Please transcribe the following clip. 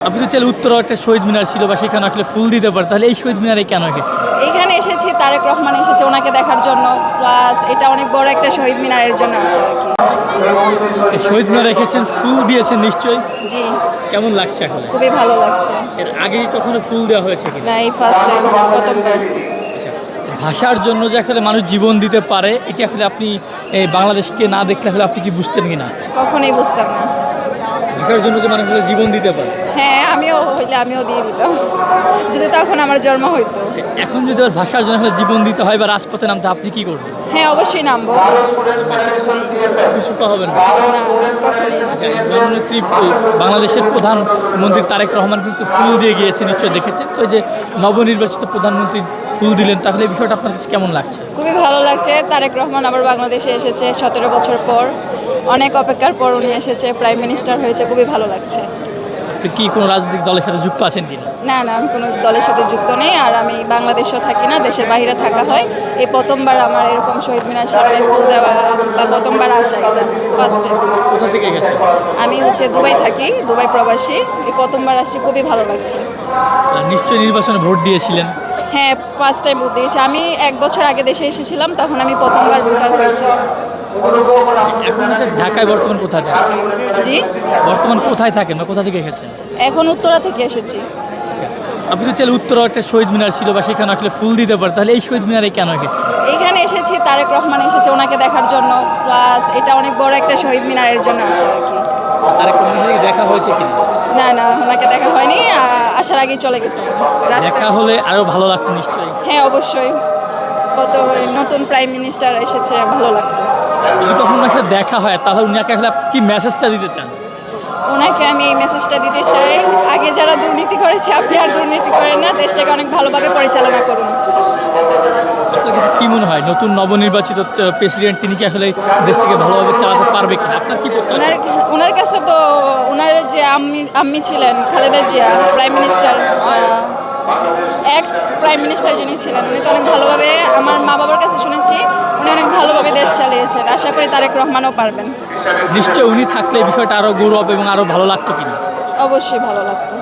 আপনি তো চাইলে উত্তরে একটা শহীদ মিনার ছিল বা সেখানে আসলে ফুল দিতে পারে, তাহলে এই শহীদ মিনারে কেন এসেছে? এখানে এসেছি তারেক রহমান এসেছে ওনাকে দেখার জন্য, প্লাস এটা অনেক বড় একটা শহীদ মিনারের জন্য আসে আর কি। এই শহীদ মিনার রেখেছেন, ফুল দিয়েছেন নিশ্চয়ই, জি, কেমন লাগছে এখন? খুবই ভালো লাগছে। এর আগে কি কখনো ফুল দেওয়া হয়েছে কিনা? না, এই ফার্স্ট টাইম, প্রথমবার। আচ্ছা, ভাষার জন্য যে আসলে মানুষ জীবন দিতে পারে, এটা আসলে আপনি এই বাংলাদেশকে না দেখলে আসলে আপনি কি বুঝতেন কিনা? কখনোই বুঝতাম না। ভাষার জন্য যে মানুষ আসলে জীবন দিতে পারে। হ্যাঁ, আমিও দিয়ে দিতাম যদি তখন আমার জন্ম হইতো। আচ্ছা, এখন যদি ওর ভাষার জন্য আসলে জীবন দিতে হয় বা রাজপথে নামতে, আপনি কি করবেন? হ্যাঁ, অবশ্যই নামবো। কিছু হবেন না। না, কখনোই না। আচ্ছা, জননেত্রী বাংলাদেশের প্রধানমন্ত্রী তারেক রহমান কিন্তু ফুল দিয়ে গিয়েছে, নিশ্চয়ই দেখেছেন। তো এই যে নবনির্বাচিত প্রধানমন্ত্রী ফুল দিলেন, তাহলে এই বিষয়টা আপনার কাছে কেমন লাগছে? খুবই ভালো লাগছে। তারেক রহমান আবার বাংলাদেশে এসেছে 17 বছর পর, অনেক অপেক্ষার পর উনি এসেছে, প্রাইম মিনিস্টার হয়েছে, খুবই ভালো লাগছে। আপনি কি কোনো রাজনৈতিক দলের সাথে যুক্ত আছেন কিনা? না, আমি কোনো দলের সাথে যুক্ত নেই, আর আমি বাংলাদেশেও থাকি না, দেশের বাইরে থাকা হয়। এই প্রথমবার আমার এরকম শহীদ মিনার সামনে ফুল দেওয়া বা প্রথমবার আসা, এটা ফার্স্ট টাইম। কোথা থেকে গেছেন? আমি দুবাই থাকি, দুবাই প্রবাসী। এই প্রথমবার আসছি, খুবই ভালো লাগছে। নিশ্চয়ই নির্বাচনে ভোট দিয়েছিলেন। হ্যাঁ, ফার্স্ট টাইম ভোট দিয়েছি। আমি 1 বছর আগে দেশে এসেছিলাম, তখন আমি প্রথমবার ভোটার হয়েছিলাম। এখন হচ্ছে ঢাকায় বর্তমান কোথায় থাকেন? জি, বর্তমান কোথায় থাকেন বা কোথা থেকে এসেছেন? এখন উত্তরা থেকে এসেছি। আচ্ছা, আপনি তো চাইলে উত্তরে একটা শহীদ মিনার ছিল বা সেখানে আসলে ফুল দিতে পারে, তাহলে এই শহীদ মিনারে কেন এসেছে? এখানে এসেছি তারেক রহমান এসেছে ওনাকে দেখার জন্য, প্লাস এটা অনেক বড় একটা শহীদ মিনারের জন্য আসে আর কি। তারেক রহমানের সাথে দেখা হয়েছে কিনা? না, ওনাকে দেখা হয়নি, আসার আগেই চলে গেছে রাস্তায়। দেখা হলে আরো ভালো লাগতো নিশ্চয়ই। হ্যাঁ, অবশ্যই। কত নতুন প্রাইম মিনিস্টার এসেছে, ভালো লাগতো। যদি কখনো ওনার সাথে দেখা হয়, তাহলে উনাকে আসলে আপনি কি মেসেজটা দিতে চান? ওনাকে আমি এই মেসেজটা দিতে চাই, আগে যারা দুর্নীতি করেছে আপনি আর দুর্নীতি করেন না, দেশটাকে অনেক ভালোভাবে পরিচালনা করুন। আপনার কাছে কি মনে হয়, নতুন নবনির্বাচিত প্রেসিডেন্ট তিনি কি আসলে দেশটাকে ভালোভাবে চালাতে পারবে কিনা? আপনার কি প্রত্যাশা? ওনার কাছে তো ওনার যে আম্মি ছিলেন Khaleda Zia, prime minister, x prime minister যিনি ছিলেন, উনি তো অনেক ভালোভাবে, আমার মা বাবার কাছে শুনেছি উনি অনেক ভালোভাবে দেশ চালিয়েছেন। আশা করি তারেক রহমানও পারবেন। নিশ্চয় উনি থাকলে এই বিষয়টা আরো গৌরব এবং আরো ভালো লাগতো কিনা? অবশ্যই ভালো লাগতো।